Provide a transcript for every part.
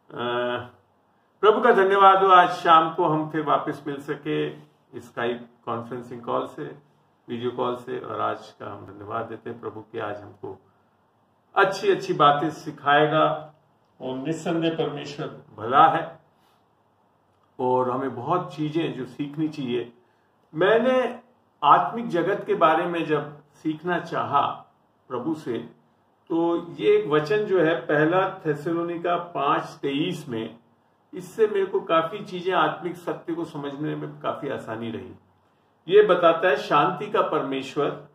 प्रभु का धन्यवाद हो आज शाम को हम फिर वापस मिल सके स्काइप कॉन्फ्रेंसिंग कॉल से, वीडियो कॉल से। और आज का हम धन्यवाद देते हैं प्रभु की आज हमको अच्छी अच्छी बातें सिखाएगा। और निस्संदेह परमेश्वर भला है और हमें बहुत चीजें जो सीखनी चाहिए। मैंने आत्मिक जगत के बारे में जब सीखना चाहा प्रभु से, तो ये एक वचन जो है पहला थेसलोनिका 5:23 में, इससे मेरे को काफी चीजें आत्मिक सत्य को समझने में काफी आसानी रही। ये बताता है, शांति का परमेश्वर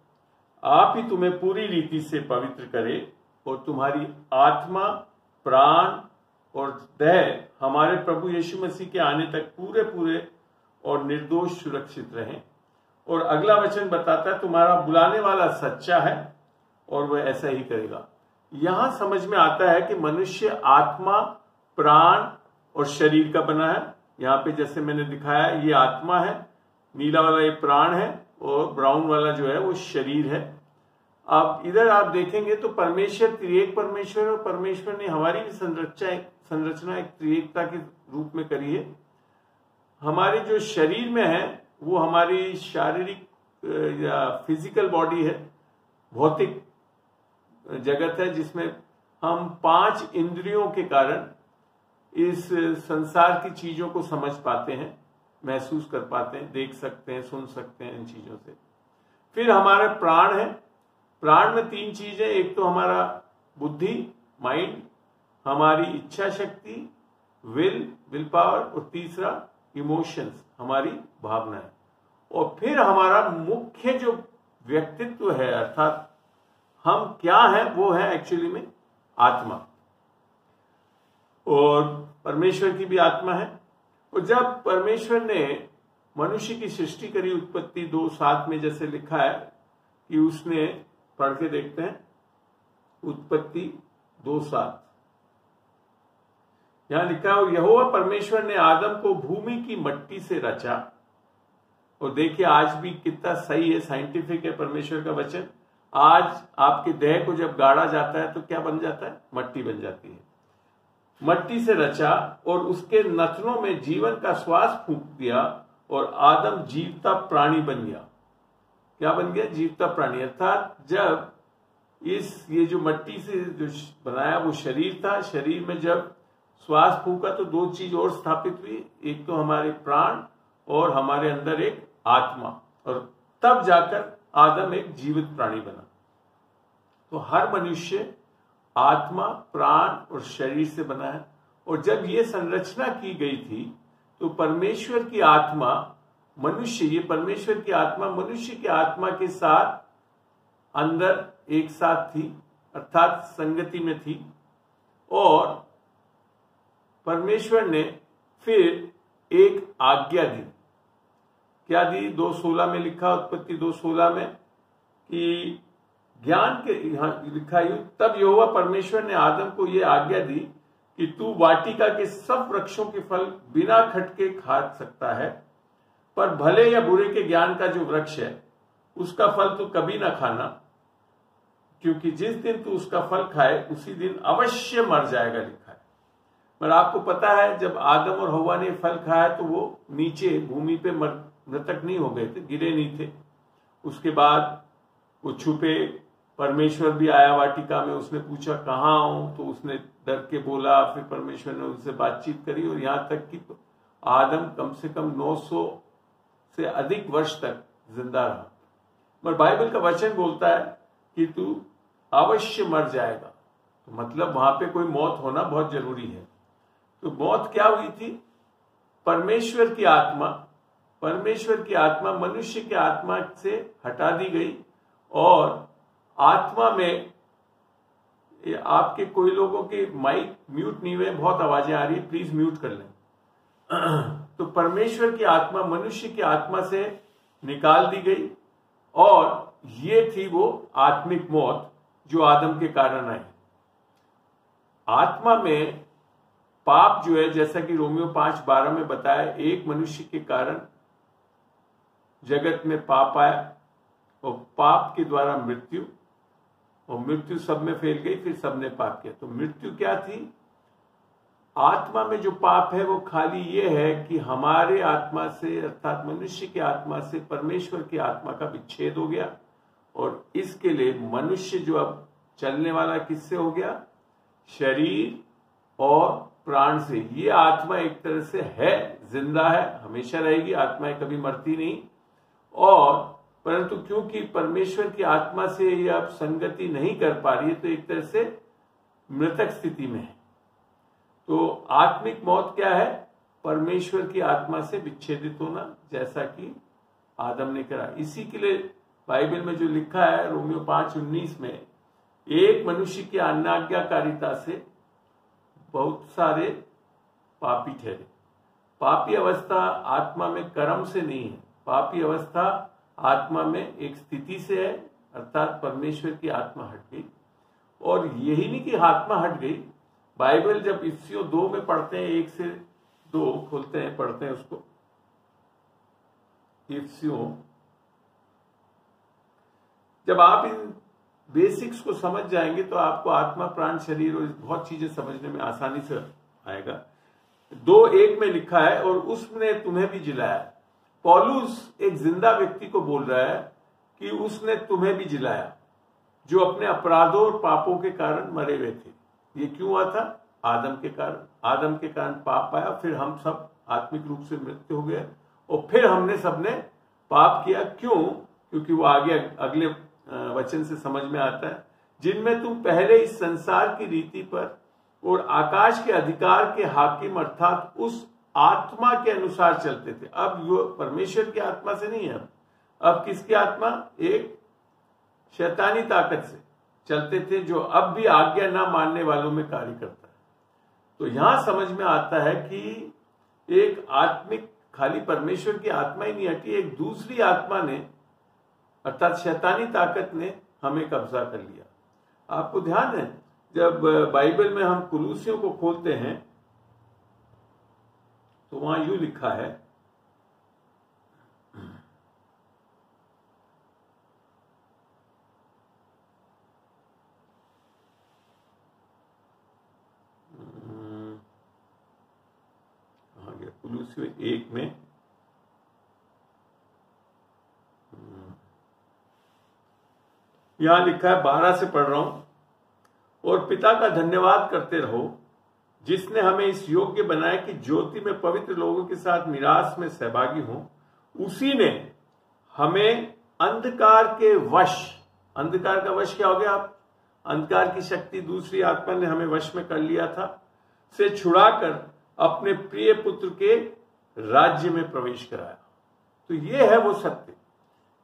आप ही तुम्हें पूरी रीति से पवित्र करे और तुम्हारी आत्मा, प्राण और देह हमारे प्रभु यीशु मसीह के आने तक पूरे पूरे और निर्दोष सुरक्षित रहें। और अगला वचन बताता है, तुम्हारा बुलाने वाला सच्चा है और वह ऐसा ही करेगा। यहां समझ में आता है कि मनुष्य आत्मा, प्राण और शरीर का बना है। यहाँ पे जैसे मैंने दिखाया, ये आत्मा है, नीला वाला ये प्राण है और ब्राउन वाला जो है वो शरीर है। अब इधर आप देखेंगे तो परमेश्वर त्रिएक परमेश्वर, और परमेश्वर ने हमारी भी संरचना एक त्रिएकता के रूप में करी है। हमारे जो शरीर में है वो हमारी शारीरिक या फिजिकल बॉडी है, भौतिक जगत है, जिसमें हम 5 इंद्रियों के कारण इस संसार की चीजों को समझ पाते हैं, महसूस कर पाते हैं, देख सकते हैं, सुन सकते हैं इन चीजों से। फिर हमारे प्राण है। प्राण में 3 चीजें, एक तो हमारा बुद्धि, माइंड, हमारी इच्छा शक्ति, विल पावर, और तीसरा इमोशंस, हमारी भावनाएं। और फिर हमारा मुख्य जो व्यक्तित्व है, अर्थात हम क्या हैं, वो है एक्चुअली में आत्मा। और परमेश्वर की भी आत्मा है। और जब परमेश्वर ने मनुष्य की सृष्टि करी, उत्पत्ति 2:7 में जैसे लिखा है कि उसने, पढ़ के देखते हैं, उत्पत्ति 2:7 यहां लिखा है, यहोवा परमेश्वर ने आदम को भूमि की मट्टी से रचा। और देखिए आज भी कितना सही है, साइंटिफिक है परमेश्वर का वचन। आज आपके देह को जब गाड़ा जाता है तो क्या बन जाता है? मट्टी बन जाती है। मट्टी से रचा और उसके नथनों में जीवन का श्वास फूंक दिया और आदम जीवता प्राणी बन गया। क्या बन गया? जीवता प्राणी। अर्थात जब ये जो मट्टी से जो बनाया वो शरीर था, शरीर में जब श्वास फूंका तो 2 चीज और स्थापित हुई, एक तो हमारे प्राण और हमारे अंदर एक आत्मा, और तब जाकर आदम एक जीवित प्राणी बना। तो हर मनुष्य आत्मा, प्राण और शरीर से बना है। और जब ये संरचना की गई थी तो परमेश्वर की आत्मा परमेश्वर की आत्मा मनुष्य की आत्मा के साथ अंदर एक साथ थी, अर्थात संगति में थी। और परमेश्वर ने फिर एक आज्ञा दी। क्या दी? 2:16 में लिखा, उत्पत्ति 2:16 में, कि ज्ञान के, यहां लिखा है, तब यहोवा परमेश्वर ने आदम को यह आज्ञा दी कि तू वाटिका के सब वृक्षों के फल बिना खटके खा सकता है, पर भले या बुरे के ज्ञान का जो वृक्ष है उसका फल तू कभी ना खाना, क्योंकि जिस दिन तू उसका फल खाए उसी दिन अवश्य मर जाएगा, लिखा है। पर आपको पता है जब आदम और हव्वा ने फल खाया तो वो नीचे भूमि पे मृतक नहीं हो गए थे, गिरे नहीं थे। उसके बाद वो छुपे, परमेश्वर भी आया वाटिका में, उसने पूछा कहाँ आऊं, तो उसने डर के बोला। फिर परमेश्वर ने उनसे बातचीत करी और यहां तक कि आदम कम से कम 900 से अधिक वर्ष तक जिंदा रहा। पर बाइबल का वचन बोलता है कि तू अवश्य मर जाएगा, तो मतलब वहां पे कोई मौत होना बहुत जरूरी है। तो मौत क्या हुई थी? परमेश्वर की आत्मा मनुष्य की आत्मा से हटा दी गई। और आत्मा में, आपके कोई लोगों के माइक म्यूट नहीं हुए, बहुत आवाजें आ रही है, प्लीज म्यूट कर लें। तो परमेश्वर की आत्मा मनुष्य की आत्मा से निकाल दी गई, और ये थी वो आत्मिक मौत जो आदम के कारण आई। आत्मा में पाप जो है, जैसा कि रोमियो 5:12 में बताया, एक मनुष्य के कारण जगत में पाप आया और पाप के द्वारा मृत्यु, और मृत्यु सब में फैल गई, फिर सबने पाप किया। तो मृत्यु क्या थी? आत्मा में जो पाप है वो खाली ये है कि हमारे आत्मा से अर्थात मनुष्य की आत्मा से परमेश्वर की आत्मा का विच्छेद हो गया, और इसके लिए मनुष्य जो अब चलने वाला किससे हो गया? शरीर और प्राण से। ये आत्मा एक तरह से है, जिंदा है, हमेशा रहेगी, आत्माएं कभी मरती नहीं। और परंतु क्योंकि परमेश्वर की आत्मा से ये अब संगति नहीं कर पा रही है, तो एक तरह से मृतक स्थिति में है। तो आत्मिक मौत क्या है? परमेश्वर की आत्मा से विच्छेदित होना, जैसा कि आदम ने करा। इसी के लिए बाइबल में जो लिखा है रोमियो 5:19 में, एक मनुष्य की अनाज्ञाकारिता से बहुत सारे पापी ठहरे। पापी अवस्था आत्मा में कर्म से नहीं है, पापी अवस्था आत्मा में एक स्थिति से है, अर्थात परमेश्वर की आत्मा हट गई। और यही नहीं कि आत्मा हट गई, बाइबल जब इफिसियों 2 में पढ़ते हैं, 1 से 2 खोलते हैं, पढ़ते हैं उसको, इफिसियों, जब आप इन बेसिक्स को समझ जाएंगे तो आपको आत्मा, प्राण, शरीर और बहुत चीजें समझने में आसानी से आएगा। 2:1 में लिखा है, और उसने तुम्हें भी जिलाया। पौलुस एक जिंदा व्यक्ति को बोल रहा है कि उसने तुम्हें भी जिलाया, जो अपने अपराधों और पापों के कारण मरे हुए थे। ये क्यों हुआ था? आदम के कारण। आदम के कारण पाप आया, फिर हम सब आत्मिक रूप से मृत्यु हो गए, और फिर हमने सबने पाप किया। क्यों? क्योंकि वो आगे अगले वचन से समझ में आता है, जिनमें तुम पहले इस संसार की रीति पर और आकाश के अधिकार के हाकिम अर्थात उस आत्मा के अनुसार चलते थे। अब वो परमेश्वर की आत्मा से नहीं है, अब किसकी आत्मा? एक शैतानी ताकत से चलते थे, जो अब भी आज्ञा ना मानने वालों में कार्य करता है। तो यहां समझ में आता है कि एक आत्मिक, खाली परमेश्वर की आत्मा ही नहीं हटी, एक दूसरी आत्मा ने अर्थात शैतानी ताकत ने हमें कब्जा कर लिया। आपको ध्यान है, जब बाइबल में हम कुलूसियों को खोलते हैं तो वहां यूं लिखा है, कुलूसियों 1 में, यहां लिखा है, 12 से पढ़ रहा हूं, और पिता का धन्यवाद करते रहो जिसने हमें इस योग्य बनाया कि ज्योति में पवित्र लोगों के साथ मिरास में सहभागी हो। उसी ने हमें अंधकार के वश, अंधकार का वश क्या हो गया? आप अंधकार की शक्ति दूसरी आत्मा ने हमें वश में कर लिया था, से छुड़ाकर अपने प्रिय पुत्र के राज्य में प्रवेश कराया। तो ये है वो सत्य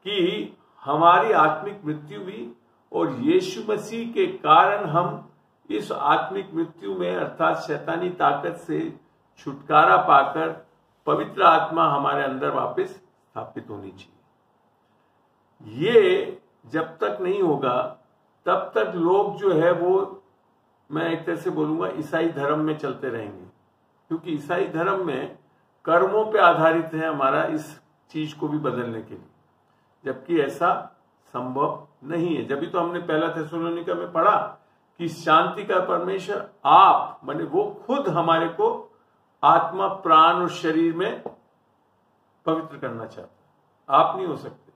कि हमारी आत्मिक मृत्यु हुई, और यीशु मसीह के कारण हम इस आत्मिक मृत्यु में अर्थात शैतानी ताकत से छुटकारा पाकर पवित्र आत्मा हमारे अंदर वापस स्थापित होनी चाहिए। ये जब तक नहीं होगा तब तक लोग जो है वो, मैं एक तरह से बोलूंगा, ईसाई धर्म में चलते रहेंगे, क्योंकि ईसाई धर्म में कर्मों पे आधारित है हमारा इस चीज को भी बदलने के लिए, जबकि ऐसा संभव नहीं है। जब भी तो हमने पहला थेसलोनिका में पढ़ा कि शांति का परमेश्वर आप, माने वो खुद हमारे को आत्मा, प्राण और शरीर में पवित्र करना चाहता है। आप नहीं हो सकते।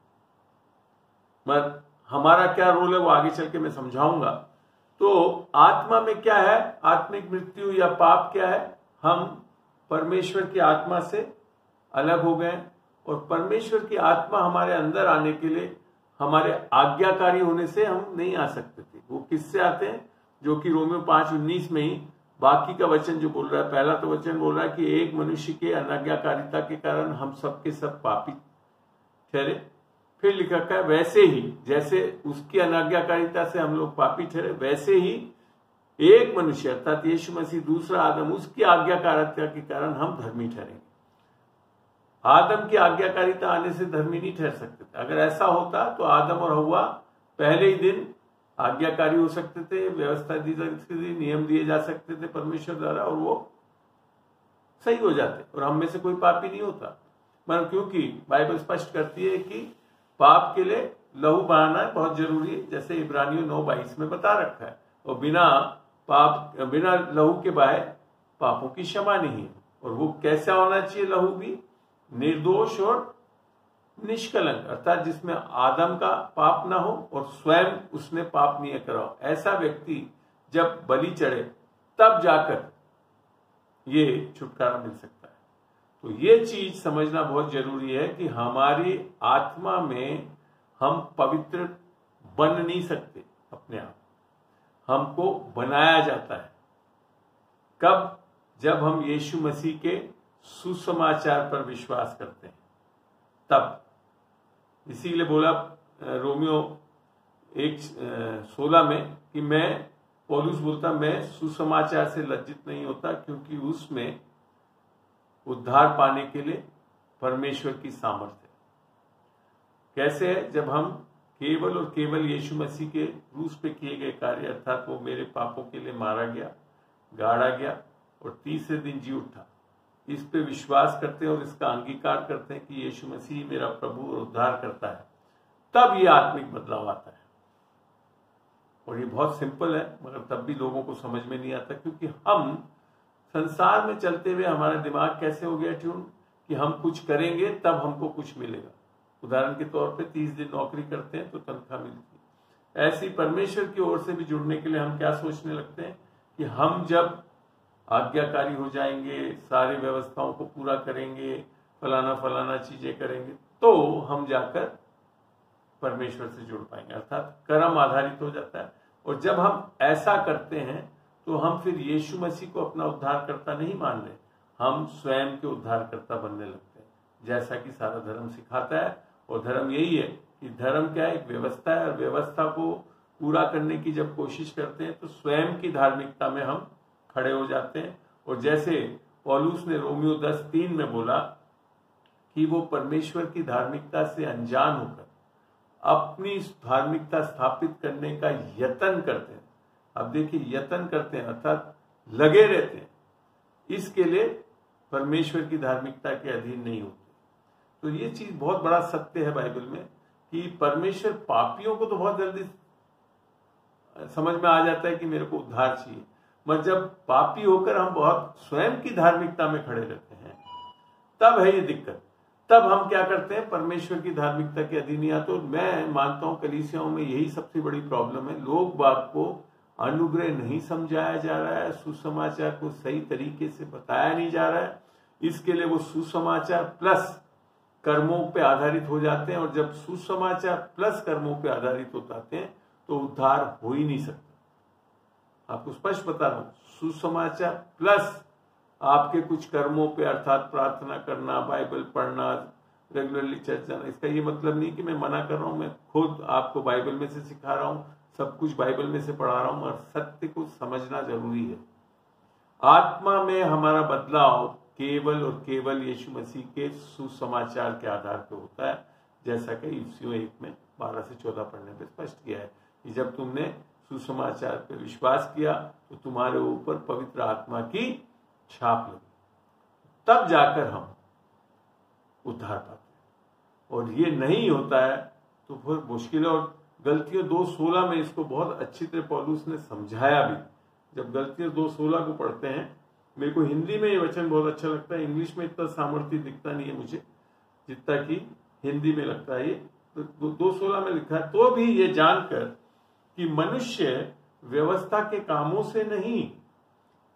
मगर हमारा क्या रोल है वो आगे चल के मैं समझाऊंगा। तो आत्मा में क्या है? आत्मिक मृत्यु या पाप क्या है? हम परमेश्वर की आत्मा से अलग हो गए, और परमेश्वर की आत्मा हमारे अंदर आने के लिए हमारे आज्ञाकारी होने से हम नहीं आ सकते थे। वो किससे आते हैं? जो कि रोमियो 5:19 में ही बाकी का वचन जो बोल रहा है, पहला तो वचन बोल रहा है कि एक मनुष्य के अनाज्ञाकारिता के कारण हम सबके सब पापी ठहरे। फिर लिखा है वैसे ही जैसे उसकी अनाज्ञाकारिता से हम लोग पापी ठहरे, वैसे ही एक मनुष्य अर्थात यीशु मसीह दूसरा आदम, उसकी आज्ञाकारिता के कारण हम धर्मी ठहरेंगे। आदम की आज्ञाकारिता आने से धर्मी नहीं ठहर सकते थे। अगर ऐसा होता तो आदम और हव्वा पहले ही दिन आज्ञाकारी हो सकते थे, व्यवस्था दी जा सकती थी, नियम दिए जा सकते थे परमेश्वर द्वारा, और वो सही हो जाते और हम में से कोई पापी नहीं होता। मतलब क्योंकि बाइबल स्पष्ट करती है कि पाप के लिए लहू बहाना बहुत जरूरी है, जैसे इब्रानियों 9:22 में बता रखा है, और बिना लहू के बहाए पापों की क्षमा नहीं है। और वो कैसा होना चाहिए लहू भी? निर्दोष और निष्कलंक, अर्थात जिसमें आदम का पाप ना हो और स्वयं उसने पाप नहीं करा हो। ऐसा व्यक्ति जब बलि चढ़े तब जाकर ये छुटकारा मिल सकता है। तो ये चीज समझना बहुत जरूरी है कि हमारी आत्मा में हम पवित्र बन नहीं सकते अपने आप, हमको बनाया जाता है। कब? जब हम यीशु मसीह के सुसमाचार पर विश्वास करते हैं तब। इसीलिए बोला रोमियो 1:16 में कि पौलुस बोलता, मैं सुसमाचार से लज्जित नहीं होता, क्योंकि उसमें उद्धार पाने के लिए परमेश्वर की सामर्थ्य है। कैसे है? जब हम केवल और केवल यीशु मसीह के क्रूस पे किए गए कार्य, अर्थात वो मेरे पापों के लिए मारा गया, गाड़ा गया और तीसरे दिन जी उठा, इस पे विश्वास करते हैं और इसका अंगीकार करते हैं कि यीशु मसीह मेरा प्रभु और उद्धार करता है, तब ये आत्मिक बदलाव आता है। और ये बहुत सिंपल है, मगर तब भी लोगों को समझ में नहीं आता, क्योंकि हम संसार में चलते हुए हमारा दिमाग कैसे हो गया ट्यून कि हम कुछ करेंगे तब हमको कुछ मिलेगा। उदाहरण के तौर पे 30 दिन नौकरी करते हैं तो तनख्वाह मिलती है। ऐसी परमेश्वर की ओर से भी जुड़ने के लिए हम क्या सोचने लगते हैं कि हम जब आज्ञाकारी हो जाएंगे, सारी व्यवस्थाओं को पूरा करेंगे, फलाना फलाना चीजें करेंगे, तो हम जाकर परमेश्वर से जुड़ पाएंगे, अर्थात कर्म आधारित हो जाता है। और जब हम ऐसा करते हैं तो हम फिर यीशु मसीह को अपना उद्धारकर्ता नहीं मान रहे, हम स्वयं के उद्धारकर्ता बनने लगते हैं, जैसा कि सारा धर्म सिखाता है। और धर्म यही है कि धर्म क्या है? एक व्यवस्था है, और व्यवस्था को पूरा करने की जब कोशिश करते हैं तो स्वयं की धार्मिकता में हम खड़े हो जाते हैं। और जैसे पौलुस ने रोमियो 10:3 में बोला कि वो परमेश्वर की धार्मिकता से अनजान होकर अपनी धार्मिकता स्थापित करने का यत्न करते हैं। अब देखिए, यत्न करते हैं अर्थात लगे रहते हैं, इसके लिए परमेश्वर की धार्मिकता के अधीन नहीं होते। तो ये चीज बहुत बड़ा सत्य है बाइबल में कि परमेश्वर पापियों को तो बहुत जल्दी समझ में आ जाता है कि मेरे को उद्धार चाहिए, मगर जब पापी होकर हम बहुत स्वयं की धार्मिकता में खड़े रहते हैं तब है ये दिक्कत। तब हम क्या करते हैं? परमेश्वर की धार्मिकता के अधीन। या तो मैं मानता हूं कलीसियाओं में यही सबसे बड़ी प्रॉब्लम है, लोग बात को अनुग्रह नहीं समझाया जा रहा है, सुसमाचार को सही तरीके से बताया नहीं जा रहा है, इसके लिए वो सुसमाचार प्लस कर्मों पे आधारित हो जाते हैं। और जब सुसमाचार प्लस कर्मों पे आधारित हो जाते हैं तो उद्धार हो ही नहीं सकता। आपको स्पष्ट बता रहा हूं, सुसमाचार प्लस आपके कुछ कर्मों पे, अर्थात प्रार्थना करना, बाइबल पढ़ना, रेगुलरली चर्च जाना, इसका ये मतलब नहीं कि मैं मना कर रहा हूं, मैं खुद आपको बाइबल में से सिखा रहा हूं, सब कुछ बाइबल में से पढ़ा रहा हूं, और सत्य को समझना जरूरी है। आत्मा में हमारा बदलाव केवल और केवल यीशु मसीह के सुसमाचार के आधार पर होता है, जैसा कि इफिसियों 1 में 12 से 14 पढ़ने पे स्पष्ट किया है कि जब तुमने सुसमाचार पर विश्वास किया तो तुम्हारे ऊपर पवित्र आत्मा की छाप लगी, तब जाकर हम उद्धार पाते हैं। और ये नहीं होता है तो बहुत मुश्किल है। और गलतियों 2:16 में इसको बहुत अच्छी तरह पौलुस ने समझाया भी। जब गलतियों 2:16 को पढ़ते हैं, मेरे को हिंदी में ये वचन बहुत अच्छा लगता है, इंग्लिश में इतना सामर्थ्य दिखता नहीं है मुझे जितना कि हिंदी में लगता है। ये 2:16 में लिखा है, तो भी ये जानकर कि मनुष्य व्यवस्था के कामों से नहीं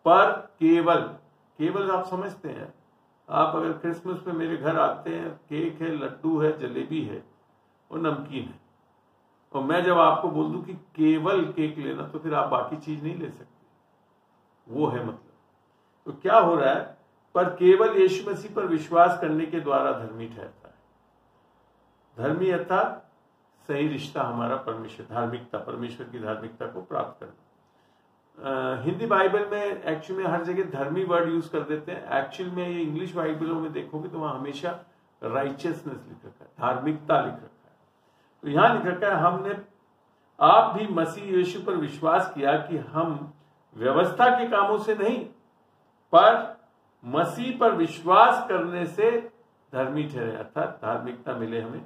पर केवल आप समझते हैं, आप अगर क्रिसमस पे मेरे घर आते हैं, केक है, लड्डू है, जलेबी है और नमकीन है, और मैं जब आपको बोल दूं कि केवल केक लेना, तो फिर आप बाकी चीज नहीं ले सकते, वो है मतलब। तो क्या हो रहा है? पर केवल यीशु मसीह पर विश्वास करने के द्वारा धर्मी ठहरता है। धर्मी अर्थात सही रिश्ता हमारा परमेश्वर, धार्मिकता, परमेश्वर की धार्मिकता को प्राप्त करना। हिंदी बाइबल में एक्चुअल में हर जगह धर्मी वर्ड यूज कर देते हैं। एक्चुअल में ये इंग्लिश बाइबलों में देखोगे तो वहां हमेशा राइचियसनेस लिख रखा है, धार्मिकता लिख रखा है। तो यहां लिख रखा है, हमने आप भी मसीह यीशु पर विश्वास किया कि हम व्यवस्था के कामों से नहीं पर मसीह पर विश्वास करने से धर्मी ठहरे, अर्थात धार्मिकता मिले हमें।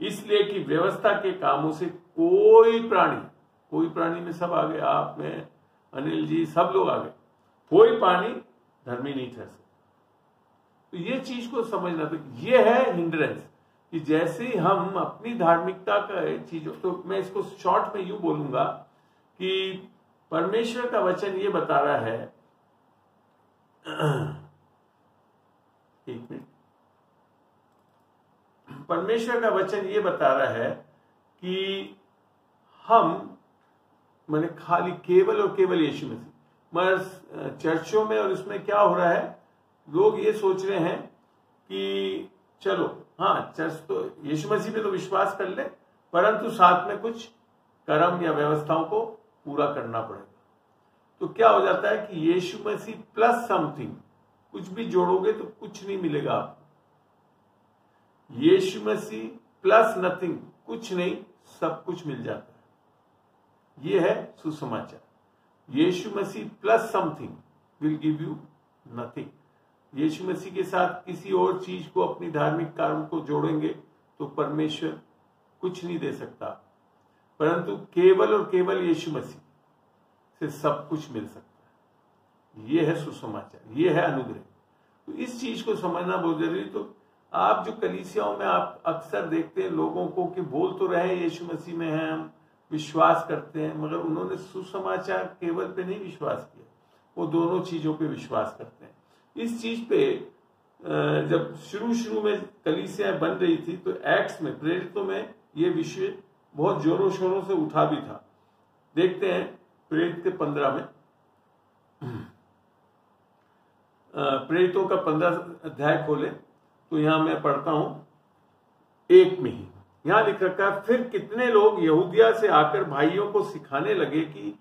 इसलिए कि व्यवस्था के कामों से कोई प्राणी में सब आ गए, आप में, अनिल जी, सब लोग आ गए, कोई प्राणी धर्मी नहीं ठहर सकते। तो ये चीज को समझना, तो ये है हिंड्रेंस कि जैसे ही हम अपनी धार्मिकता का चीजों, तो मैं इसको शॉर्ट में यूं बोलूंगा कि परमेश्वर का वचन ये बता रहा है, एक मिनट, परमेश्वर का वचन ये बता रहा है कि हम मैंने खाली केवल और केवल यीशु मसीह, मगर चर्चों में और इसमें क्या हो रहा है, लोग ये सोच रहे हैं कि चलो हाँ चर्च तो यीशु मसीह पे तो विश्वास कर ले, परंतु साथ में कुछ कर्म या व्यवस्थाओं को पूरा करना पड़ेगा। तो क्या हो जाता है कि यीशु मसीह प्लस समथिंग, कुछ भी जोड़ोगे तो कुछ नहीं मिलेगा आपको। यीशु मसीह प्लस नथिंग, कुछ नहीं, सब कुछ मिल जाता है। यह है सुसमाचार। Yeshu Masih plus something will give you nothing. Yeshu Masih के साथ किसी और चीज को, अपनी धार्मिक कार्यों को जोड़ेंगे तो परमेश्वर कुछ नहीं दे सकता, परंतु केवल और केवल यीशु मसीह से सब कुछ मिल सकता है। यह है सुसमाचार, यह है अनुग्रह। तो इस चीज को समझना बहुत जरूरी। तो आप जो कलीसियाओं में आप अक्सर देखते हैं लोगों को कि बोल तो रहे यीशु मसीह में हैं, हम विश्वास करते हैं, मगर उन्होंने सुसमाचार केवल पे नहीं विश्वास किया, वो दोनों चीजों पे विश्वास करते हैं। इस चीज पे जब शुरू में कलीसियां बन रही थी तो एक्ट्स में, प्रेरितों में ये विषय बहुत जोरों शोरों से उठा भी था। देखते हैं प्रेरित के 15 में, प्रेरितों का 15 अध्याय खोले तो यहां मैं पढ़ता हूं 1 में ही। यहां लिख रखा है, फिर कितने लोग यहूदिया से आकर भाइयों को सिखाने लगे कि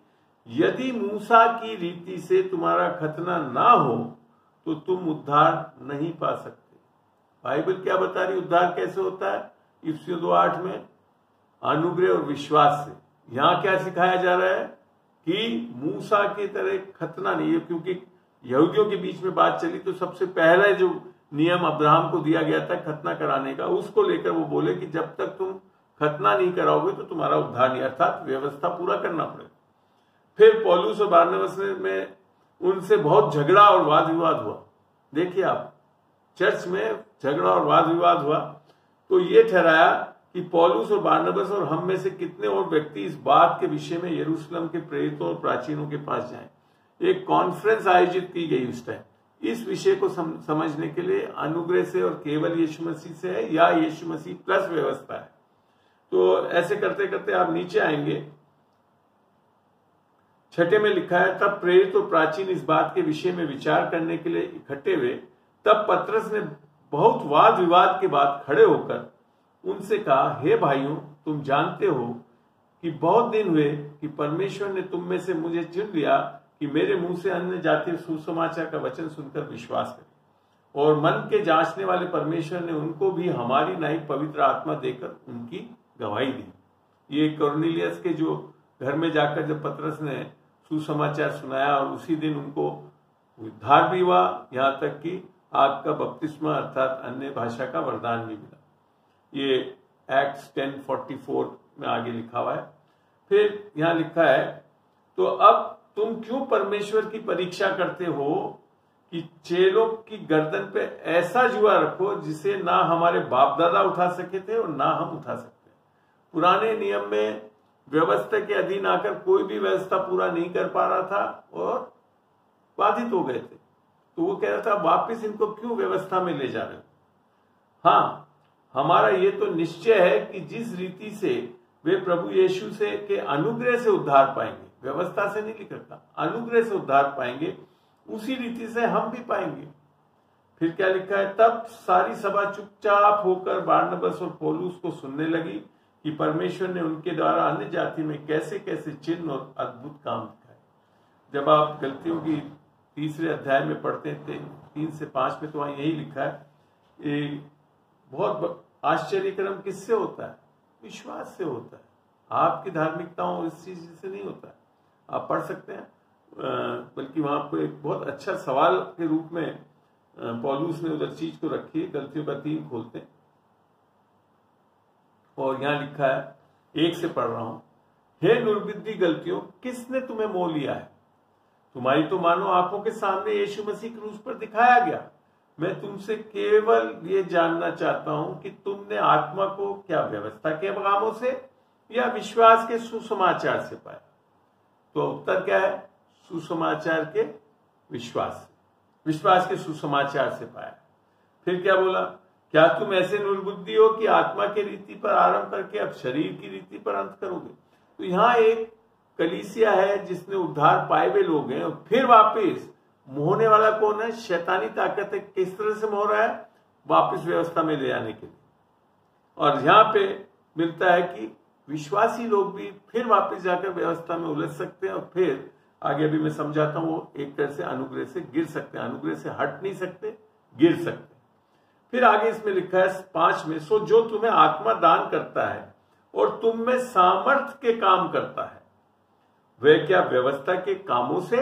यदि मूसा की रीति से तुम्हारा खतना ना हो तो तुम उद्धार नहीं पा सकते। बाइबल क्या बता रही, उद्धार कैसे होता है? इफिसियों 2:8 में अनुग्रह और विश्वास से। यहां क्या सिखाया जा रहा है कि मूसा की तरह खतना नहीं है, क्योंकि यहूदियों के बीच में बात चली तो सबसे पहला जो नियम अब्राहम को दिया गया था खतना कराने का, उसको लेकर वो बोले कि जब तक तुम खतना नहीं कराओगे तो तुम्हारा उद्धार नहीं, अर्थात व्यवस्था पूरा करना पड़ेगा। फिर पौलुस और बारनबास में उनसे बहुत झगड़ा और वाद विवाद हुआ। देखिए आप, चर्च में झगड़ा और वाद विवाद हुआ तो ये ठहराया कि पौलुस और बारनबास और हम में से कितने और व्यक्ति इस बात के विषय में यरूशलेम के प्रेरितों और प्राचीनों के पास जाएं। एक कॉन्फ्रेंस आयोजित की गई उस टाइम, इस विषय को समझने के लिए अनुग्रह से और केवल यीशु मसीह से है या यीशु मसीह प्लस व्यवस्था है। तो ऐसे करते करते आप नीचे आएंगे, 6 में लिखा है, तब प्रेरित और प्राचीन इस बात के विषय में विचार करने के लिए इकट्ठे हुए। तब पतरस ने बहुत वाद विवाद के बाद खड़े होकर उनसे कहा, हे भाइयों, तुम जानते हो कि बहुत दिन हुए कि परमेश्वर ने तुम में से मुझे चुन लिया कि मेरे मुंह से अन्य जाति सुसमाचार का वचन सुनकर विश्वास करें, और मन के जांचने वाले परमेश्वर ने उनको भी हमारी नाई पवित्र आत्मा देकर उनकी गवाही दी। ये कुरनेलियस के जो घर में जाकर जब पतरस ने सुसमाचार सुनाया और उसी दिन उनको उद्धार भी हुआ, यहां तक कि आग का बपतिस्मा अर्थात अन्य भाषा का वरदान भी मिला। ये एक्ट्स 10:44 में आगे लिखा हुआ है। फिर यहां लिखा है, तो अब तुम क्यों परमेश्वर की परीक्षा करते हो कि चेलों की गर्दन पे ऐसा जुआ रखो जिसे ना हमारे बाप दादा उठा सके थे और ना हम उठा सकते। पुराने नियम में व्यवस्था के अधीन आकर कोई भी व्यवस्था पूरा नहीं कर पा रहा था और बाधित हो गए थे, तो वो कह रहा था वापस इनको क्यों व्यवस्था में ले जा रहे हो। हाँ, हमारा ये तो निश्चय है कि जिस रीति से वे प्रभु यीशु से के अनुग्रह से उद्धार पाएंगे, व्यवस्था से नहीं लिख रखा, अनुग्रह से उद्धार पाएंगे, उसी रीति से हम भी पाएंगे। फिर क्या लिखा है, तब सारी सभा चुपचाप होकर बारनबास और पौलुस को सुनने लगी कि परमेश्वर ने उनके द्वारा अन्य जाति में कैसे कैसे चिन्ह और अद्भुत काम दिखाए। जब आप गलतियों की 3 अध्याय में पढ़ते हैं 3 से 5 में, तो वहां यही लिखा है, बहुत आश्चर्यक्रम किससे होता है? विश्वास से होता है। आपकी धार्मिकताओं इस चीज से नहीं होता है। आप पढ़ सकते हैं, बल्कि वहां पर एक बहुत अच्छा सवाल के रूप में पौलुस ने उधर चीज को रखी है। गलतियों का 3 खोलते हैं और यहां लिखा है, 1 से पढ़ रहा हूं, हे निर्बुद्धि गलतियों, किसने तुम्हें मोह लिया है? तुम्हारी तो मानो आंखों के सामने यीशु मसीह क्रूस पर दिखाया गया। मैं तुमसे केवल ये जानना चाहता हूं कि तुमने आत्मा को क्या व्यवस्था के कामों से या विश्वास के सुसमाचार से पाया। तो उत्तर क्या है? सुसमाचार के विश्वास के सुसमाचार से पाया। फिर क्या बोला? क्या तुम ऐसे निर्बुद्धि हो कि आत्मा की रीति पर आरंभ करके अब शरीर की रीति पर अंत करोगे? तो यहां एक कलीसिया है जिसने उद्धार पाए हुए लोग हैं, और फिर वापिस मोहने वाला कौन है? शैतानी ताकत है। किस तरह से मोह रहा है? वापिस व्यवस्था में ले आने के लिए। और यहां पे मिलता है कि विश्वासी लोग भी फिर वापिस जाकर व्यवस्था में उलझ सकते हैं, और फिर आगे अभी मैं समझाता हूं, वो एक तरह से अनुग्रह से गिर सकते हैं। अनुग्रह से हट नहीं सकते, गिर सकते। फिर आगे इसमें लिखा है 5 में, सो जो तुम्हें आत्मा दान करता है और तुम में सामर्थ्य के काम करता है, वह क्या व्यवस्था के कामों से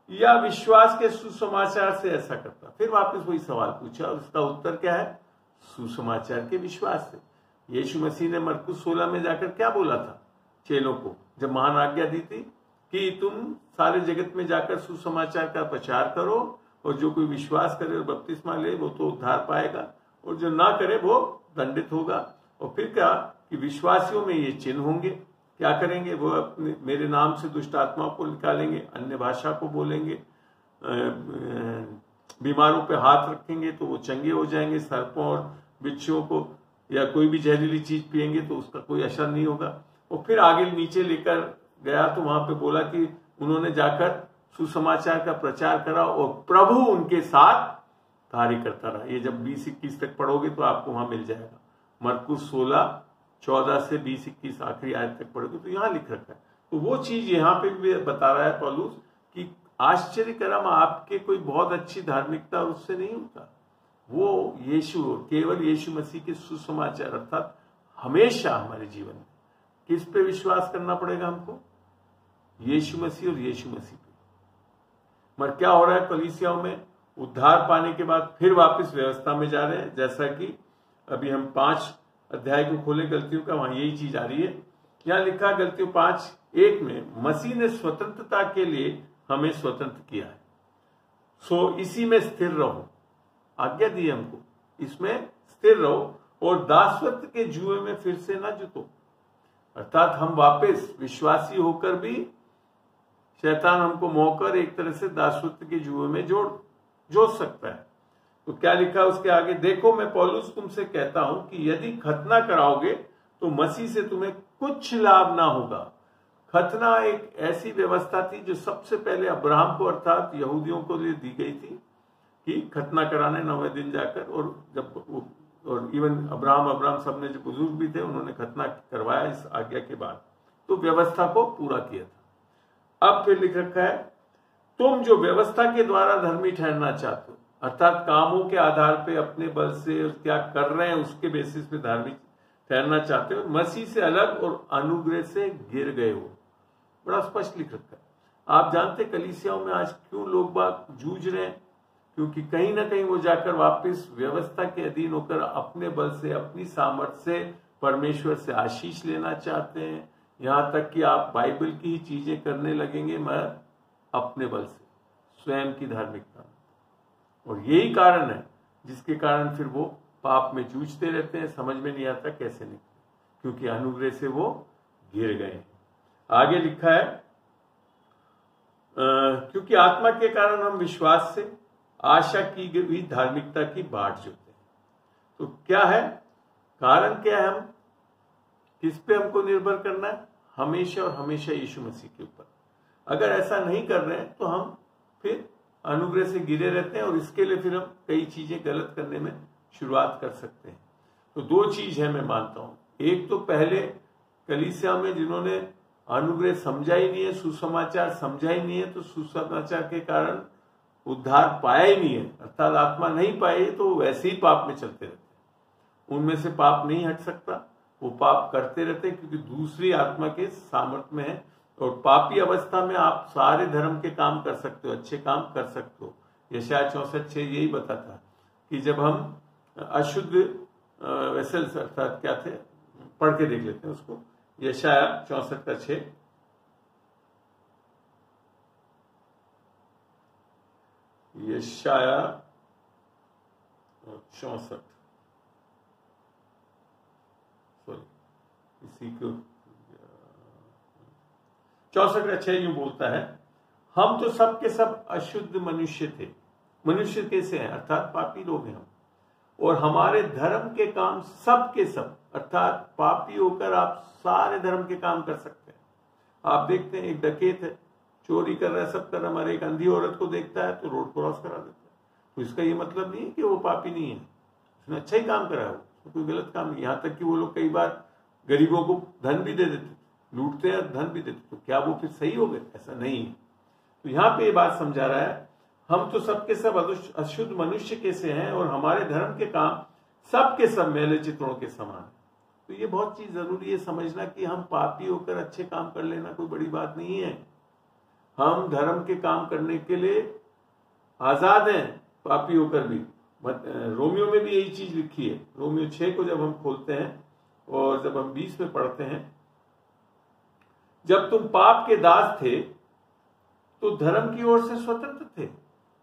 या विश्वास के सुसमाचार से ऐसा करता? फिर वापस वही सवाल पूछा, और उसका उत्तर क्या है? सुसमाचार के विश्वास से। यीशु मसीह ने मरकुस 16 में जाकर क्या बोला था चेलों को, जब महान आज्ञा दी थी कि तुम सारे जगत में जाकर सुसमाचार का प्रचार करो, और जो कोई विश्वास करे और बपतिस्मा ले वो तो उद्धार पाएगा, और जो ना करे वो दंडित होगा। और फिर क्या कि विश्वासियों में ये चिन्ह होंगे। क्या करेंगे? वो अपने मेरे नाम से दुष्ट आत्माओं को निकालेंगे, अन्य भाषा को बोलेंगे, बीमारों पे हाथ रखेंगे तो वो चंगे हो जाएंगे, सर्पों और बिच्छुओं को या कोई भी जहरीली चीज पिएंगे तो उसका कोई असर नहीं होगा। और फिर आगे नीचे लेकर गया तो वहां पे बोला कि उन्होंने जाकर सुसमाचार का प्रचार करा और प्रभु उनके साथ कार्य करता रहा। ये जब 20-21 तक पढ़ोगे तो आपको वहां मिल जाएगा। मरकुस 16:14 से 20-21 आखिरी आयत तक पढ़ोगे तो यहां लिख रखा है। तो वो चीज यहाँ पे भी बता रहा है पौलुस कि आश्चर्य कर्म आपके कोई बहुत अच्छी धार्मिकता उससे नहीं होता। वो यीशु, केवल यीशु मसीह के सुसमाचार, अर्थात हमेशा हमारे जीवन में किस पे विश्वास करना पड़ेगा हमको? यीशु मसीह और यीशु मसीह पे। मगर क्या हो रहा है कलीसियाओं में? उद्धार पाने के बाद फिर वापस व्यवस्था में जा रहे हैं। जैसा कि अभी हम 5 अध्याय को खोले गलतियों का, वहां यही चीज आ रही है। यहां लिखा गलतियों 5:1 में, मसीह ने स्वतंत्रता के लिए हमें स्वतंत्र किया है, सो इसी में स्थिर रहो। आज्ञा दी हमको, इसमें स्थिर रहो और दासत्व के जुए में फिर से न जुटो। अर्थात हम वापस विश्वासी होकर भी शैतान हमको मोहकर एक तरह से दासत्व के जुए में जोड़ सकता है। तो क्या लिखा उसके आगे? देखो मैं पौलुस तुमसे कहता हूं कि यदि खतना कराओगे तो मसीह से तुम्हें कुछ लाभ ना होगा। खतना एक ऐसी व्यवस्था थी जो सबसे पहले अब्राहम को अर्थात यहूदियों को लिए दी गई थी कि खतना कराने 9वें दिन जाकर, और इवन अब्राहम सबने जो बुजुर्ग भी थे उन्होंने खतना करवाया इस आज्ञा के बाद, तो व्यवस्था को पूरा किया था। अब फिर लिख रखा है, तुम जो व्यवस्था के द्वारा धर्मी ठहरना चाहते हो, अर्थात कामों के आधार पे अपने बल से क्या कर रहे हैं उसके बेसिस पे धार्मिक ठहरना चाहते हो, मसीह से अलग और अनुग्रह से गिर गए हो। बड़ा स्पष्ट लिख रखा है। आप जानते कलीसियाओं में आज क्यों लोग बात जूझ रहे हैं? क्योंकि कहीं ना कहीं वो जाकर वापस व्यवस्था के अधीन होकर अपने बल से, अपनी सामर्थ्य से परमेश्वर से आशीष लेना चाहते हैं। यहां तक कि आप बाइबल की ही चीजें करने लगेंगे मगर अपने बल से, स्वयं की धार्मिकता। और यही कारण है जिसके कारण फिर वो पाप में जूझते रहते हैं, समझ में नहीं आता कैसे निकले, क्योंकि अनुग्रह से वो गिर गए। आगे लिखा है, क्योंकि आत्मा के कारण हम विश्वास से आशा की हुई धार्मिकता की बाट जोते हैं। तो क्या है कारण? क्या है? हम किस पे हमको निर्भर करना है? हमेशा और हमेशा यीशु मसीह के ऊपर। अगर ऐसा नहीं कर रहे हैं तो हम फिर अनुग्रह से गिरे रहते हैं, और इसके लिए फिर हम कई चीजें गलत करने में शुरुआत कर सकते हैं। तो 2 चीज है मैं मानता हूं। एक तो पहले कलीसिया में जिन्होंने अनुग्रह समझा ही नहीं है, सुसमाचार समझा ही नहीं है, तो सुसमाचार के कारण उद्धार पाया ही नहीं है, अर्थात आत्मा नहीं पाई, तो वैसे ही पाप में चलते रहते हैं। उनमें से पाप नहीं हट सकता, वो पाप करते रहते हैं क्योंकि दूसरी आत्मा के सामर्थ्य में है। और पापी अवस्था में आप सारे धर्म के काम कर सकते हो, अच्छे काम कर सकते हो। यशायाह 64:6 यही बताता कि जब हम अशुद्ध वेसल्स अर्थात क्या थे, पढ़ के देख लेते हैं उसको। यशायाह 64:6, यशाया 64, सॉरी इसी को 64 का 6 यूं बोलता है, हम तो सब के सब अशुद्ध मनुष्य थे। मनुष्य कैसे हैं? अर्थात पापी लोग हैं हम, और हमारे धर्म के काम सब के सब, अर्थात पापी होकर आप सारे धर्म के काम कर सकते हैं। आप देखते हैं एक डकैत है, चोरी कर रहा है, सब कर रहा है, हमारे एक अंधी औरत को देखता है तो रोड क्रॉस करा देता है। तो इसका ये मतलब नहीं है कि वो पापी नहीं है, उसने अच्छा ही काम करा है, उसमें कोई गलत काम नहीं। यहाँ तक कि वो लोग कई बार गरीबों को धन भी दे देते, लूटते हैं धन भी देते, तो क्या वो फिर सही हो गए? ऐसा नहीं है। तो यहाँ पे ये बात समझा रहा है, हम तो सबके सब अशुद्ध मनुष्य कैसे हैं, और हमारे धर्म के काम सब के सब मैले चित्रों के समान है। तो ये बहुत चीज जरूरी है समझना कि हम पापी होकर अच्छे काम कर लेना कोई बड़ी बात नहीं है। हम धर्म के काम करने के लिए आजाद हैं, पापी होकर भी। रोमियो में भी यही चीज लिखी है। रोमियो 6 को जब हम खोलते हैं और जब हम 20 में पढ़ते हैं, जब तुम पाप के दास थे तो धर्म की ओर से स्वतंत्र थे,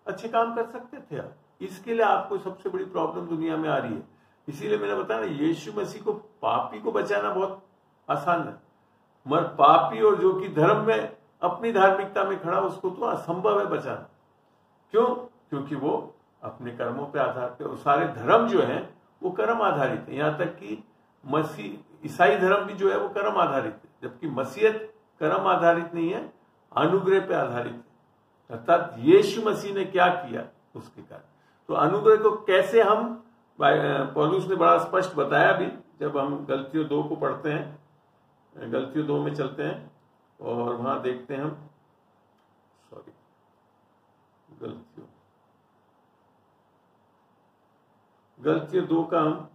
अच्छे काम कर सकते थे आप। इसके लिए आपको सबसे बड़ी प्रॉब्लम दुनिया में आ रही है। इसीलिए मैंने बताया ना, यीशु मसीह को पापी को बचाना बहुत आसान है, मगर पापी और जो कि धर्म में अपनी धार्मिकता में खड़ा, उसको तो असंभव है बचाना। क्यों? क्योंकि वो अपने कर्मों पे आधारित है, और सारे धर्म जो है वो कर्म आधारित है। यहां तक कि मसीह ईसाई धर्म भी जो है वो कर्म आधारित है, जबकि मसीहत कर्म आधारित नहीं है, अनुग्रह पे आधारित है। अर्थात यीशु मसीह ने क्या किया उसके कारण। तो अनुग्रह को कैसे हम, पौलुस ने बड़ा स्पष्ट बताया भी, जब हम गलतियों 2 को पढ़ते हैं, गलतियों 2 में चलते हैं और वहां देखते हैं हम, सॉरी गलतियों 2 का हम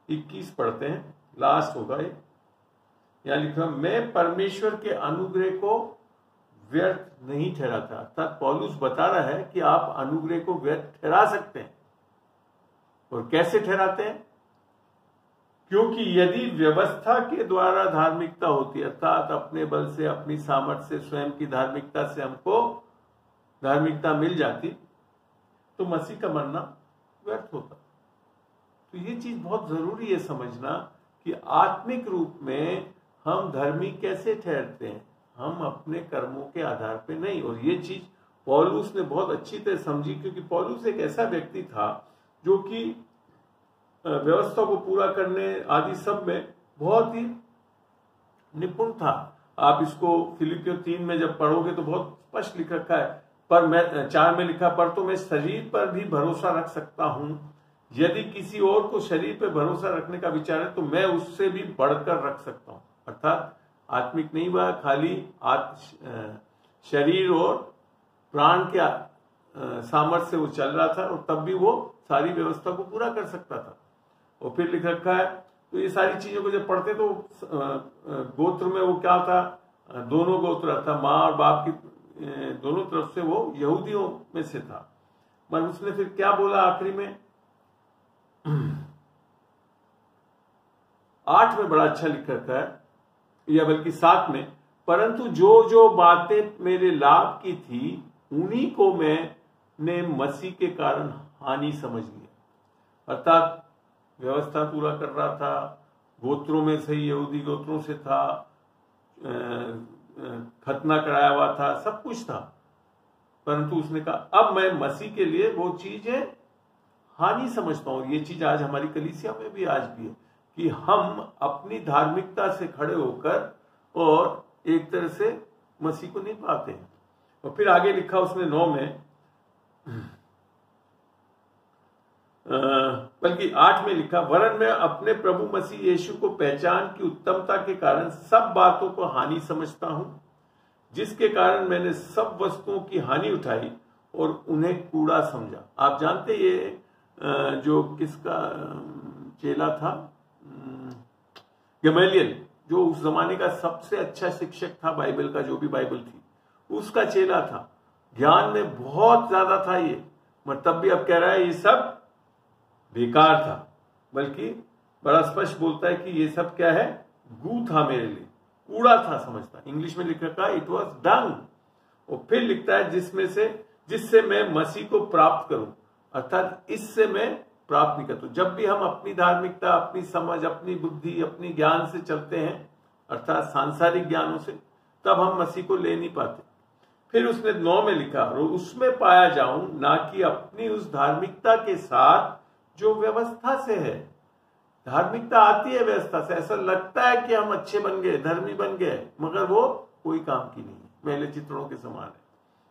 21 पढ़ते हैं, लास्ट होगा ये। यहां लिखा, मैं परमेश्वर के अनुग्रह को व्यर्थ नहीं ठहराता। अर्थात पौलुस बता रहा है कि आप अनुग्रह को व्यर्थ ठहरा सकते हैं। और कैसे ठहराते हैं? क्योंकि यदि व्यवस्था के द्वारा धार्मिकता होती, अर्थात अपने बल से, अपनी सामर्थ्य से, स्वयं की धार्मिकता से हमको धार्मिकता मिल जाती, तो मसीह का मरना व्यर्थ होता। तो ये चीज बहुत जरूरी है समझना कि आत्मिक रूप में हम धर्मी कैसे ठहरते हैं, हम अपने कर्मों के आधार पे नहीं। और ये चीज पौलुस ने बहुत अच्छी तरह समझी, क्योंकि पौलुस एक ऐसा व्यक्ति था जो कि व्यवस्था को पूरा करने आदि सब में बहुत ही निपुण था। आप इसको फिलिपियों 3 में जब पढ़ोगे तो बहुत स्पष्ट लिख रखा है। पर मैं 4 में लिखा, पर तो मैं शरीर पर भी भरोसा रख सकता हूं, यदि किसी और को शरीर पर भरोसा रखने का विचार है तो मैं उससे भी बढ़कर रख सकता हूं। अर्थात आत्मिक नहीं हुआ, खाली शरीर और प्राण के सामर्थ्य से वो चल रहा था, और तब भी वो सारी व्यवस्था को पूरा कर सकता था। और फिर लिख रखा है, तो ये सारी चीजों को जब पढ़ते तो गोत्र में वो क्या था, दोनों गोत्र था, माँ और बाप की दोनों तरफ से वो यहूदियों में से था। पर उसने फिर क्या बोला आखिरी में, 8 में बड़ा अच्छा लिख रखा है, या बल्कि 7 में, परंतु जो जो बातें मेरे लाभ की थी उन्हीं को मैंने मसीह के कारण हानि समझ लिया। अर्थात व्यवस्था पूरा कर रहा था, गोत्रों में से, यहूदी गोत्रों से था, खतना कराया हुआ था, सब कुछ था, परंतु उसने कहा अब मैं मसीह के लिए वो चीजें हानि समझता हूं। ये चीज आज हमारी कलीसिया में भी आज भी है कि हम अपनी धार्मिकता से खड़े होकर और एक तरह से मसीह को नहीं पाते हैं। और फिर आगे लिखा उसने 9 में, बल्कि 8 में लिखा, वरन मैं अपने प्रभु मसीह यीशु को पहचान की उत्तमता के कारण सब बातों को हानि समझता हूं, जिसके कारण मैंने सब वस्तुओं की हानि उठाई और उन्हें कूड़ा समझा। आप जानते ये जो किसका चेला था, गमलीएल, जो उस जमाने का सबसे अच्छा शिक्षक था बाइबल का, जो भी बाइबल थी उसका चेला था। ज्ञान में बहुत ज्यादा था ये, मगर तब भी अब कह रहा है ये सब बेकार था, बल्कि बड़ा स्पष्ट बोलता है कि ये सब क्या है, गू था मेरे लिए, कूड़ा था समझता। इंग्लिश में लिख रखा है इट वॉज डंग। और फिर लिखता है जिसमें से जिससे मैं मसीह को प्राप्त करूं, अर्थात इससे मैं प्राप्त नहीं करता। जब भी हम अपनी धार्मिकता, अपनी समझ, अपनी बुद्धि, अपनी ज्ञान से चलते हैं, अर्थात सांसारिक ज्ञानों से, तब हम मसीह को ले नहीं पाते। फिर उसने 9 में लिखा, और उसमें पाया जाऊं ना कि अपनी उस धार्मिकता के साथ जो व्यवस्था से है। धार्मिकता आती है व्यवस्था से, ऐसा लगता है कि हम अच्छे बन गए, धर्मी बन गए, मगर वो कोई काम की नहीं है, मैले चित्रों के समान है।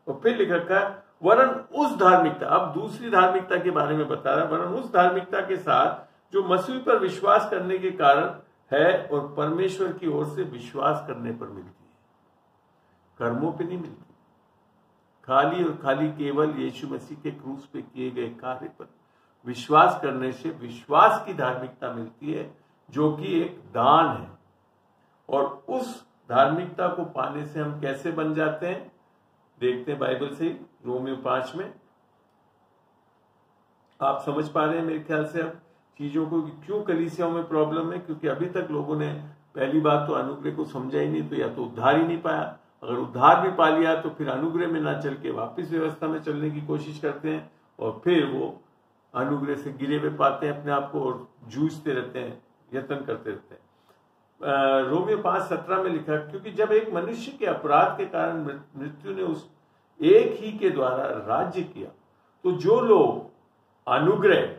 और फिर लिख रखा है, वरन उस धार्मिकता, अब दूसरी धार्मिकता के बारे में बता रहा है, वरन उस धार्मिकता के साथ जो मसीह पर विश्वास करने के कारण है और परमेश्वर की ओर से विश्वास करने पर मिलती है, कर्मों पे नहीं मिलती। खाली और खाली केवल यीशु मसीह के क्रूस पे किए गए कार्य पर विश्वास करने से विश्वास की धार्मिकता मिलती है, जो कि एक दान है। और उस धार्मिकता को पाने से हम कैसे बन जाते हैं, देखते हैं बाइबल से, रोमियो 5 में। आप समझ पा रहे हैं मेरे ख्याल से अब चीजों को, क्यों कलीसियाओं में प्रॉब्लम है, क्योंकि अभी तक लोगों ने पहली बात तो अनुग्रह को समझा ही नहीं, तो या तो उद्धार ही नहीं पाया, अगर उद्धार भी पा लिया तो फिर अनुग्रह में ना चल के वापिस व्यवस्था में चलने की कोशिश करते हैं, और फिर वो अनुग्रह से गिरे हुए पाते हैं अपने आप को और जूझते रहते हैं, यत्न करते रहते हैं। रोमियो 5:17 में लिखा, क्योंकि जब एक मनुष्य के अपराध के कारण मृत्यु ने उस एक ही के द्वारा राज्य किया, तो जो लोग अनुग्रह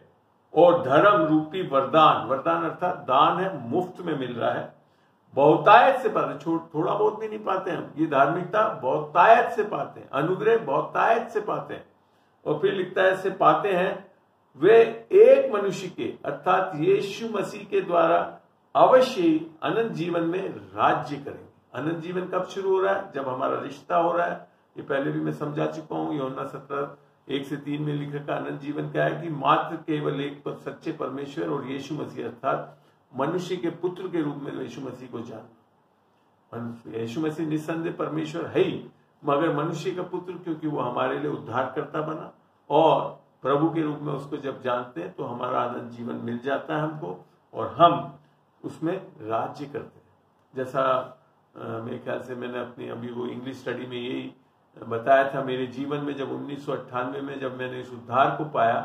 और धर्म रूपी वरदान, वरदान अर्थात दान है, मुफ्त में मिल रहा है, बहुतायत से पाते, थोड़ा बहुत भी नहीं पाते हम, ये धार्मिकता बहुतायत से पाते हैं, अनुग्रह बहुतायत से पाते हैं। और फिर लिखता है, से पाते हैं वे एक मनुष्य के अर्थात यीशु मसीह के द्वारा अवश्य ही अनंत जीवन में राज्य करेंगे। अनंत जीवन कब शुरू हो रहा है, जब हमारा रिश्ता हो रहा है। ये पहले भी मैं समझा चुका हूं, यूहन्ना 17:1-3 में लिखा का अनंत जीवन क्या है कि मात्र केवल एक पर सच्चे परमेश्वर और यीशु मसीह अर्थात मनुष्य के पुत्र के रूप में यीशु मसीह को जानना। यीशु मसीह निस्संदेह परमेश्वर है ही, मगर मनुष्य का पुत्र, क्योंकि वो हमारे लिए उद्धारकर्ता बना, और प्रभु के रूप में उसको जब जानते हैं तो हमारा अनंत जीवन मिल जाता है हमको, और हम उसमें राज्य करते हैं। जैसा मेरे ख्याल से मैंने अपनी अभी वो इंग्लिश स्टडी में यही बताया था, मेरे जीवन में जब 1998 में जब मैंने इस उद्धार को पाया,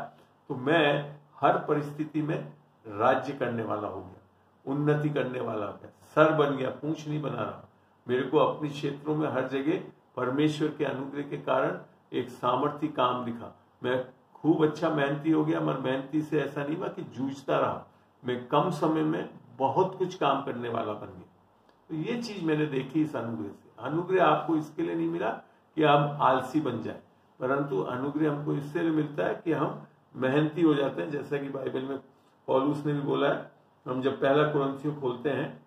तो मैं हर परिस्थिति में राज्य करने वाला हो गया, उन्नति करने वाला हो गया, सर बन गया, पूंछ नहीं बना रहा। मेरे को अपने क्षेत्रों में हर जगह परमेश्वर के अनुग्रह के कारण एक सामर्थ्य काम दिखा। मैं खूब अच्छा मेहनती हो गया, मगर मेहनती से ऐसा नहीं हुआ कि जूझता रहा, मैं कम समय में बहुत कुछ काम करने वाला बन गया। तो ये चीज मैंने देखी इस अनुग्रह से। अनुग्रह आपको इसके लिए नहीं मिला कि आप आलसी बन जाए, परंतु अनुग्रह हमको इससे मिलता है कि हम मेहनती हो जाते हैं। जैसा कि बाइबल में पौलुस ने भी बोला है, हम जब पहला कुरिन्थियों खोलते हैं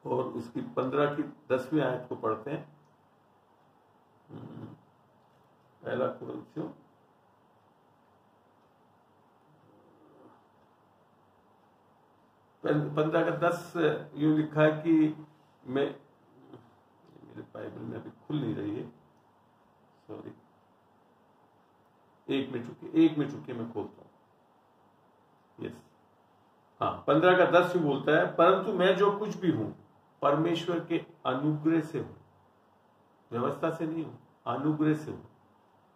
और उसकी 15 की 10वीं आयत को पढ़ते हैं, पहला कुरिन्थियों 15:10 यूं लिखा है कि मैं, मेरे बाइबल में अभी खुल नहीं रही है, सॉरी, एक मिनट रुकिए मैं खोलता हूं। यस, हाँ, 15:10 यूं बोलता है, परंतु मैं जो कुछ भी हूं परमेश्वर के अनुग्रह से हूं, व्यवस्था से नहीं हूं, अनुग्रह से हूं।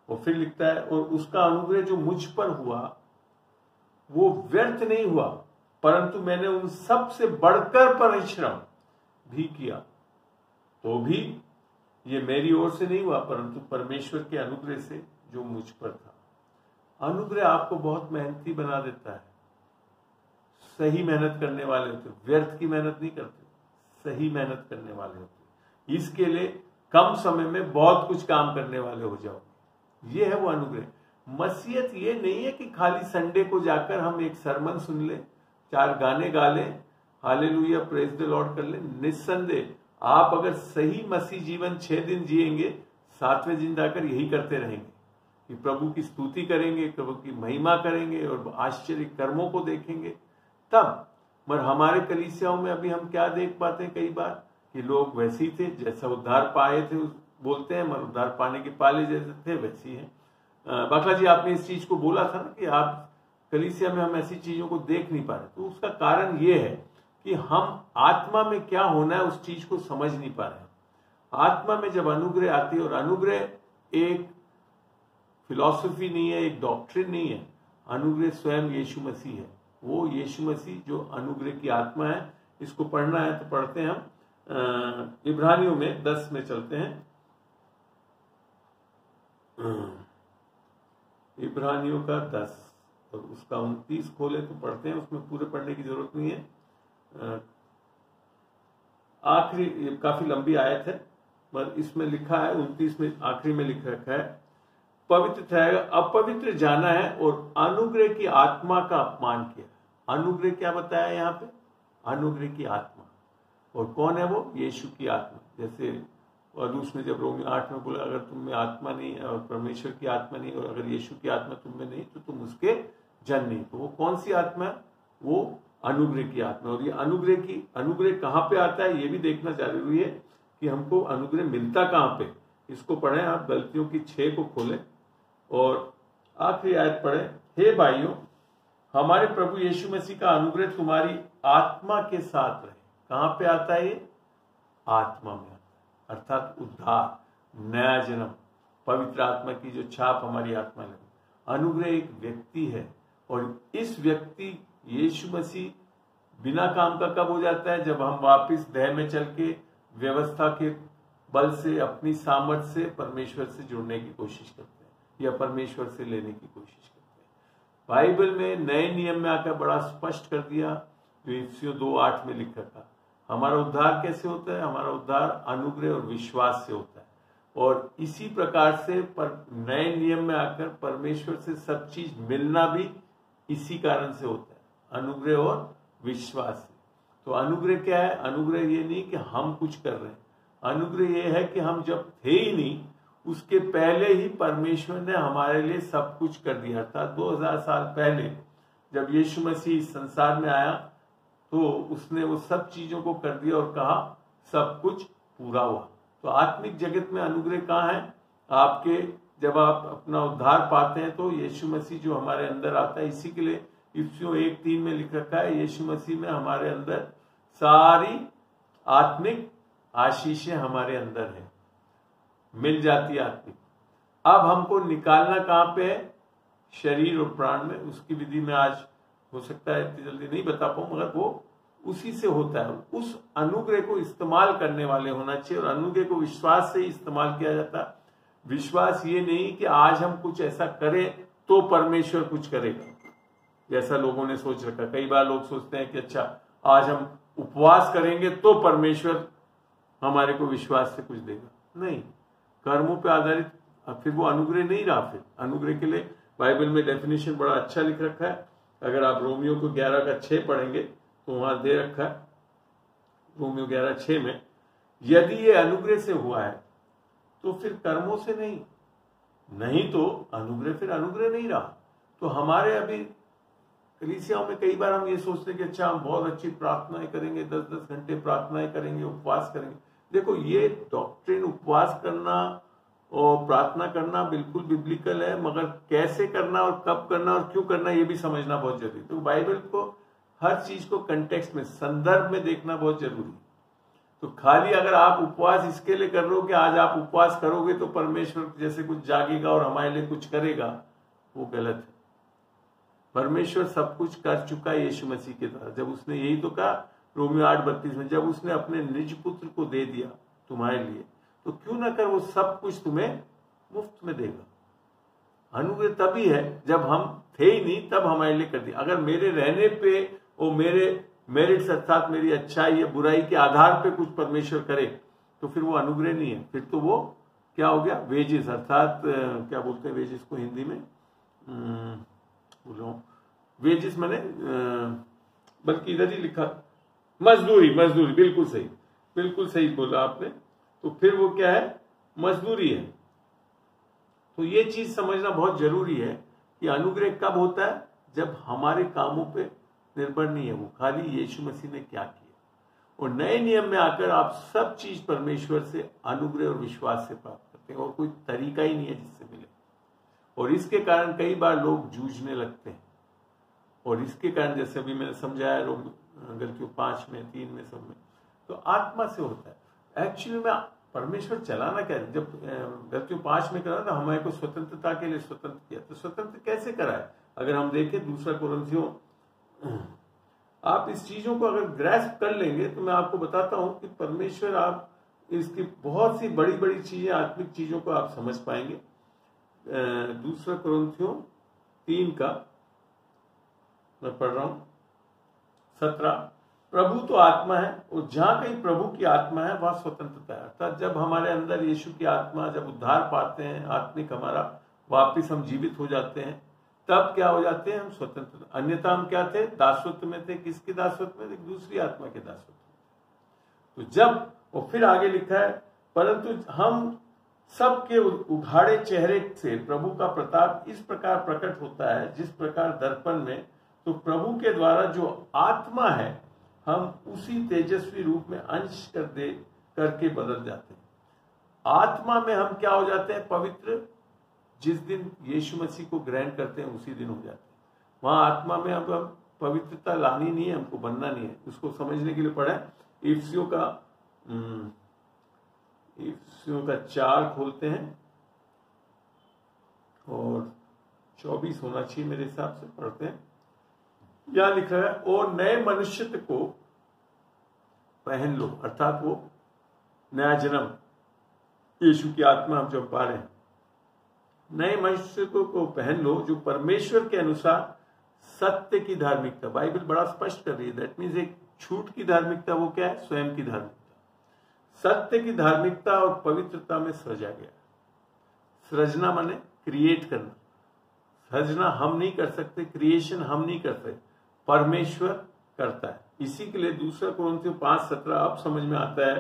और फिर लिखता है, और उसका अनुग्रह जो मुझ पर हुआ वो व्यर्थ नहीं हुआ, परंतु मैंने उन सब से बढ़कर परिश्रम भी किया, तो भी ये मेरी ओर से नहीं हुआ, परंतु परमेश्वर के अनुग्रह से जो मुझ पर था। अनुग्रह आपको बहुत मेहनती बना देता है। सही मेहनत करने वाले होते, व्यर्थ की मेहनत नहीं करते, सही मेहनत करने वाले होते, इसके लिए कम समय में बहुत कुछ काम करने वाले हो जाओ। ये है वो अनुग्रह। मसीहत ये नहीं है कि खाली संडे को जाकर हम एक सरमन सुन लें, 4 गाने गा लें, हालेलुया प्रेज द लॉर्ड कर लें। निस्संदेह आप अगर सही मसीह जीवन 6 दिन जिएंगे, 7वें दिन जाकर यही करते रहेंगे कि प्रभु की स्तुति करेंगे, प्रभु की महिमा करेंगे और आश्चर्य कर्मों को देखेंगे, तब। मगर हमारे कलीसियाओं में अभी हम क्या देख पाते हैं कई बार कि लोग वैसे ही थे जैसा उद्धार पाए थे, बोलते हैं, मगर उद्धार पाने के पाले जैसे थे वैसी हैं। बाखला जी, आपने इस चीज को बोला था ना कि आप कलीसिया में हम ऐसी चीजों को देख नहीं पा रहे, तो उसका कारण ये है कि हम आत्मा में क्या होना है उस चीज को समझ नहीं पा रहे। आत्मा में जब अनुग्रह आती है, और अनुग्रह एक फिलॉसफी नहीं है, एक डॉक्ट्रिन नहीं है। अनुग्रह स्वयं यीशु मसीह है। वो यीशु मसीह जो अनुग्रह की आत्मा है। इसको पढ़ना है तो पढ़ते हैं हम इब्रानियों में 10 में चलते हैं। इब्रानियों का 10 और उसका 29 खोले तो पढ़ते हैं। उसमें पूरे पढ़ने की जरूरत नहीं है। आखिरी काफी लंबी आयत है, पर इसमें लिखा है 29 में आखिरी में लिख रखा है, पवित्र ठहरेगा, अपवित्र जाना है और अनुग्रह की आत्मा का अपमान किया। अनुग्रह क्या बताया यहाँ पे? अनुग्रह की आत्मा। और कौन है वो? यीशु की आत्मा। जैसे और उसमें जब रोमियो 8 में बोला, अगर तुम में आत्मा नहीं है और परमेश्वर की आत्मा नहीं और अगर यीशु की आत्मा तुम में नहीं तो तुम उसके जन नहीं। तो वो कौन सी आत्मा है? वो अनुग्रह की आत्मा। और ये अनुग्रह कहाँ पे आता है ये भी देखना जरूरी है कि हमको अनुग्रह मिलता कहाँ पे। इसको पढ़ें आप, गलतियों की 6 को खोलें और आखिरी आयत पढ़ें। हे भाइयों, हमारे प्रभु यीशु मसीह का अनुग्रह तुम्हारी आत्मा के साथ रहे। कहाँ पे आता है ये? आत्मा में आता है, अर्थात उद्धार, नया जन्म, पवित्र आत्मा की जो छाप हमारी आत्मा में। अनुग्रह एक व्यक्ति है और इस व्यक्ति यीशु मसीह बिना काम का कब हो जाता है? जब हम वापस देह में चल के व्यवस्था के बल से, अपनी सामर्थ्य से परमेश्वर से जुड़ने की कोशिश करते हैं या परमेश्वर से लेने की कोशिश करते हैं। बाइबल में नए नियम में आकर बड़ा स्पष्ट कर दिया, जो इफिसियों 2:8 में लिखा था। हमारा उद्धार कैसे होता है? हमारा उद्धार अनुग्रह और विश्वास से होता है। और इसी प्रकार से नए नियम में आकर परमेश्वर से सब चीज मिलना भी इसी कारण से होता है, अनुग्रह और विश्वास से। तो अनुग्रह क्या है? अनुग्रह ये नहीं कि हम कुछ कर रहे हैं। अनुग्रह ये है कि हम जब थे ही नहीं, उसके पहले ही परमेश्वर ने हमारे लिए सब कुछ कर दिया था। 2000 साल पहले जब यीशु मसीह इस संसार में आया तो उसने वो सब चीजों को कर दिया और कहा सब कुछ पूरा हुआ। तो आत्मिक जगत में अनुग्रह कहाँ है? आपके जब आप अपना उद्धार पाते हैं तो यीशु मसीह जो हमारे अंदर आता है, इसी के लिए इफिसियों 1:3 में लिख रखा है, यीशु मसीह में हमारे अंदर सारी आत्मिक आशीषें हमारे अंदर है, मिल जाती है आत्मिक। अब हमको निकालना कहाँ पे है? शरीर और प्राण में। उसकी विधि में आज हो सकता है इतनी जल्दी नहीं बता पाऊं, मगर वो उसी से होता है। उस अनुग्रह को इस्तेमाल करने वाले होना चाहिए और अनुग्रह को विश्वास से ही इस्तेमाल किया जाता है। विश्वास ये नहीं कि आज हम कुछ ऐसा करें तो परमेश्वर कुछ करेगा, जैसा लोगों ने सोच रखा। कई बार लोग सोचते हैं कि अच्छा आज हम उपवास करेंगे तो परमेश्वर हमारे को विश्वास से कुछ देगा। नहीं, कर्मों पे आधारित फिर वो अनुग्रह नहीं रहा। फिर अनुग्रह के लिए बाइबल में डेफिनेशन बड़ा अच्छा लिख रखा है। अगर आप रोमियो को 11:6 पढ़ेंगे तो वहां दे रखा है, रोमियो 11:6 में, यदि ये अनुग्रह से हुआ है तो फिर कर्मों से नहीं तो अनुग्रह फिर अनुग्रह नहीं रहा। तो हमारे अभी कलीसियाओं में कई बार हम ये सोचते हैं कि अच्छा हम बहुत अच्छी प्रार्थनाएं करेंगे, 10-10 घंटे प्रार्थनाएं करेंगे, उपवास करेंगे। देखो ये डॉक्ट्रिन उपवास करना और प्रार्थना करना बिल्कुल बिब्लिकल है, मगर कैसे करना और कब करना और क्यों करना ये भी समझना बहुत जरूरी है। तो बाइबल को हर चीज को कंटेक्स्ट में, संदर्भ में देखना बहुत जरूरी है। तो खाली अगर आप उपवास इसके लिए कर रहे हो कि आज आप उपवास करोगे तो परमेश्वर जैसे कुछ जागेगा और हमारे लिए कुछ करेगा, वो गलत है। परमेश्वर सब कुछ कर चुका है यीशु मसीह के द्वारा। जब उसने यही तो कहा रोमियो 8:32 में, जब उसने अपने निज पुत्र को दे दिया तुम्हारे लिए, तो क्यों ना कर वो सब कुछ तुम्हें मुफ्त में देगा। अनुग्रह तभी है जब हम थे ही नहीं तब हमारे लिए कर दिया। अगर मेरे रहने पे और मेरे मेरिट्स अर्थात मेरी अच्छाई या बुराई के आधार पे कुछ परमेश्वर करे तो फिर वो अनुग्रह नहीं है। फिर तो वो क्या हो गया? वेजेस, अर्थात क्या बोलते हैं वेजेस को हिंदी में? बोलो वेजेस मैंने बल्कि इधर ही लिखा मजदूरी। बिल्कुल सही बोला आपने। तो फिर वो क्या है? मजदूरी है। तो ये चीज समझना बहुत जरूरी है कि अनुग्रह कब होता है? जब हमारे कामों पे निर्भर नहीं है, वो खाली यीशु मसीह ने क्या किया। और नए नियम में आकर आप सब चीज परमेश्वर से अनुग्रह और विश्वास से प्राप्त करते हैं और कोई तरीका ही नहीं है जिससे मिले। और इसके कारण कई बार लोग जूझने लगते हैं। और इसके कारण जैसे अभी मैंने समझाया गलतियों 5 में, 3 में, सब में, तो आत्मा से होता है। एक्चुअली में परमेश्वर चलाना क्या है? जब गलतियों 5 में करा था, हमारे को स्वतंत्रता के लिए स्वतंत्र किया, तो स्वतंत्र कैसे कराए? अगर हम देखें दूसरा कुरिन्थियों, आप इस चीजों को अगर ग्रैस्प कर लेंगे तो मैं आपको बताता हूं कि परमेश्वर, आप इसकी बहुत सी बड़ी बड़ी चीजें, आत्मिक चीजों को आप समझ पाएंगे। दूसरा कुरिन्थियों 3 का मैं पढ़ रहा हूं 17, प्रभु तो आत्मा है और जहां कहीं प्रभु की आत्मा है वहां स्वतंत्रता है। अर्थात जब हमारे अंदर यीशु की आत्मा, जब उद्धार पाते हैं, आत्मिक हमारा वापिस हम जीवित हो जाते हैं, तब क्या हो जाते हैं? हम स्वतंत्र। अन्यथा हम क्या थे? दासत्व में थे। किसके दासत्व में? एक दूसरी आत्मा के दासत्व में। तो जब, और फिर आगे लिखा है, परंतु हम सबके उघाड़े चेहरे से प्रभु का प्रताप इस प्रकार प्रकट होता है जिस प्रकार दर्पण में, तो प्रभु के द्वारा जो आत्मा है, हम उसी तेजस्वी रूप में अंश करके बदल जाते हैं। आत्मा में हम क्या हो जाते हैं? पवित्र। जिस दिन यीशु मसीह को ग्रहण करते हैं उसी दिन हो जाते हैं। वहां आत्मा में हम पवित्रता लानी नहीं है, हमको बनना नहीं है। उसको समझने के लिए पढ़ा है इफिसियों का 4 खोलते हैं और 24 होना चाहिए मेरे हिसाब से, पढ़ते हैं। यहां लिखा है, और नए मनुष्य को पहन लो, अर्थात वो नया जन्म, यीशु की आत्मा हम जो पा रहे हैं, नए मनुष्य को पहन लो जो परमेश्वर के अनुसार सत्य की धार्मिकता, बाइबल बड़ा स्पष्ट कर रही है। दैट मीन्स एक छूट की धार्मिकता, वो क्या है? स्वयं की धार्मिकता। सत्य की धार्मिकता और पवित्रता में सृजा गया। सृजना माने क्रिएट करना। सृजना हम नहीं कर सकते, क्रिएशन हम नहीं करते, परमेश्वर करता है। इसी के लिए दूसरा कुरिन्थियों 5:17 अब समझ में आता है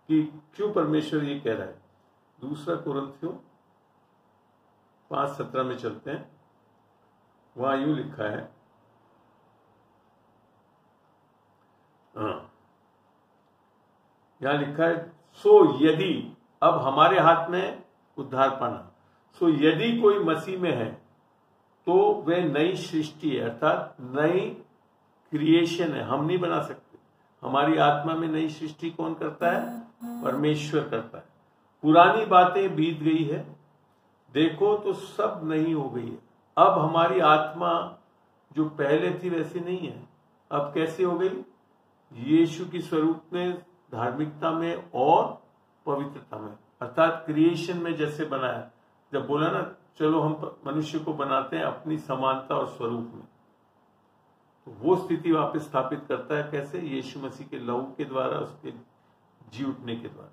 कि क्यों परमेश्वर ये कह रहा है। दूसरा कुरिन्थियों 5:17 में चलते हैं। वहां यूं लिखा है, यहां लिखा है, सो यदि, अब हमारे हाथ में उद्धार पाना, सो यदि कोई मसीह में है तो वह नई सृष्टि है, अर्थात नई क्रिएशन है। हम नहीं बना सकते। हमारी आत्मा में नई सृष्टि कौन करता है? परमेश्वर करता है। पुरानी बातें बीत गई है, देखो तो सब नई हो गई है। अब हमारी आत्मा जो पहले थी वैसी नहीं है। अब कैसे हो गई? यीशु की स्वरूप में, धार्मिकता में और पवित्रता में, अर्थात क्रिएशन में जैसे बनाया। जब बोला ना, चलो हम मनुष्य को बनाते हैं अपनी समानता और स्वरूप में, तो वो स्थिति वापस स्थापित करता है। कैसे? यीशु मसीह के लहू के द्वारा, उसके जी उठने के द्वारा,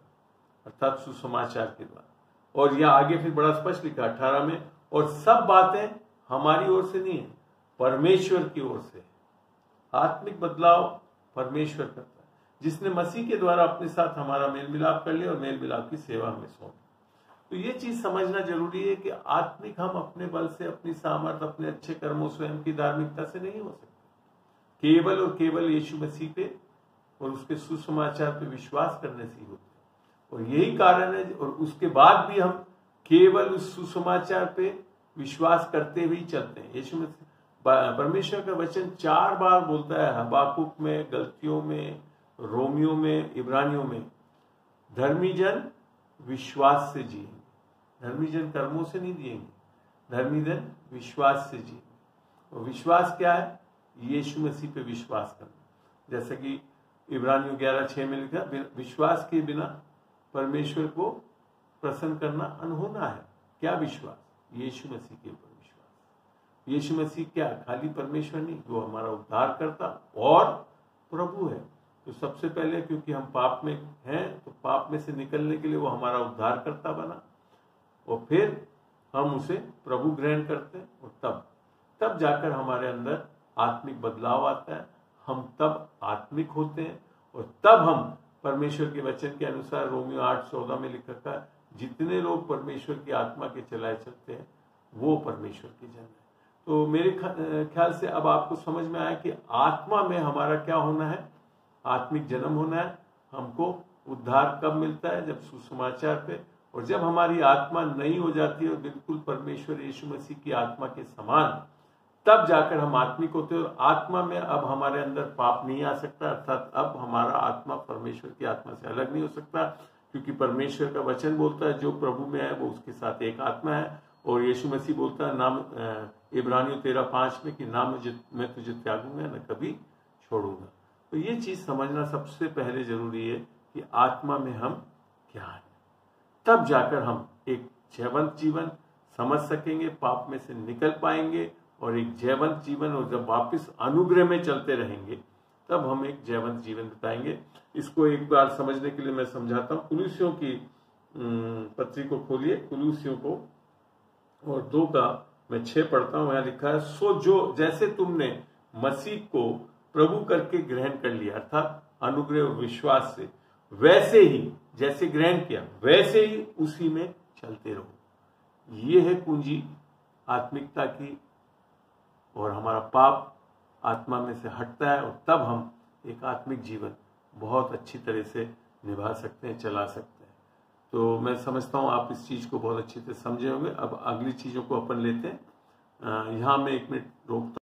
अर्थात सुसमाचार के द्वारा। और यह आगे फिर बड़ा स्पष्ट लिखा 18 में, और सब बातें हमारी ओर से नहीं है, परमेश्वर की ओर से। आत्मिक बदलाव परमेश्वर करता है, जिसने मसीह के द्वारा अपने साथ हमारा मेल मिलाप कर लिया और मेल मिलाप की सेवा हमें सौंपी। तो ये चीज समझना जरूरी है कि आत्मिक हम अपने बल से, अपनी सामर्थ्य, अपने अच्छे कर्मों, स्वयं की धार्मिकता से नहीं हो सकते। केवल और केवल यीशु मसीह पे और उसके सुसमाचार पे विश्वास करने से ही होते हैं। और यही कारण है, और उसके बाद भी हम केवल उस सुसमाचार पे विश्वास करते हुए चलते हैं। यीशु मसीह, परमेश्वर का वचन 4 बार बोलता है, हबाकुक में, गलतियों में, रोमियो में, इब्रानियों में, धर्मी जन विश्वास से जिएंगे। धर्मी जन कर्मों से नहीं जिएंगे, धर्मी जन विश्वास से जिएंगे। और विश्वास क्या है? यीशु मसीह पे विश्वास करना। जैसे कि इब्रानियों 11:6 में लिखा, विश्वास के बिना परमेश्वर को प्रसन्न करना अनहोना है। क्या विश्वास? यीशु मसीह के ऊपर विश्वास। यीशु मसीह क्या? खाली परमेश्वर नहीं, वो हमारा उद्धार करता और प्रभु है। तो सबसे पहले, क्योंकि हम पाप में हैं, तो पाप में से निकलने के लिए वो हमारा उद्धार करता बना, और फिर हम उसे प्रभु ग्रहण करते हैं, और तब जाकर हमारे अंदर आत्मिक बदलाव आता है। हम तब आत्मिक होते हैं, और तब हम परमेश्वर के वचन के अनुसार रोमियो 8:14 में लिखा था, जितने लोग परमेश्वर की आत्मा के चलाए चलते हैं वो परमेश्वर के जन है। तो मेरे ख्याल से अब आपको समझ में आया कि आत्मा में हमारा क्या होना है? आत्मिक जन्म होना है। हमको उद्धार कब मिलता है? जब सुसमाचार पे, और जब हमारी आत्मा नई हो जाती है और बिल्कुल परमेश्वर यीशु मसीह की आत्मा के समान, तब जाकर हम आत्मिक होते हैं। और आत्मा में अब हमारे अंदर पाप नहीं आ सकता, अर्थात अब हमारा आत्मा परमेश्वर की आत्मा से अलग नहीं हो सकता, क्योंकि परमेश्वर का वचन बोलता है जो प्रभु में है वो उसके साथ एक आत्मा है। और यीशु मसीह बोलता है नाम इब्रानियों 13:5 में कि ना मैं तुझे त्यागूंगा न कभी छोड़ूंगा। तो ये चीज समझना सबसे पहले जरूरी है कि आत्मा में हम क्या है, तब जाकर हम एक जयवंत जीवन समझ सकेंगे, पाप में से निकल पाएंगे और एक जयवंत जीवन, और जब वापस अनुग्रह में चलते रहेंगे तब हम एक जयवंत जीवन बिताएंगे। इसको एक बार समझने के लिए मैं समझाता हूँ। कुलूसियों की पत्री को खोलिए, कुलूसियों को, और 2 का मैं 6 पढ़ता हूँ। यहाँ लिखा है, सो जो जैसे तुमने मसीह को प्रभु करके ग्रहण कर लिया, अर्थात अनुग्रह और विश्वास से, वैसे ही जैसे ग्रहण किया वैसे ही उसी में चलते रहो। ये है कुंजी आत्मिकता की, और हमारा पाप आत्मा में से हटता है और तब हम एक आत्मिक जीवन बहुत अच्छी तरह से निभा सकते हैं, चला सकते हैं। तो मैं समझता हूँ आप इस चीज को बहुत अच्छी तरह समझे होंगे। अब अगली चीजों को अपन लेते हैं। यहाँ मैं 1 मिनट रोकता हूँ।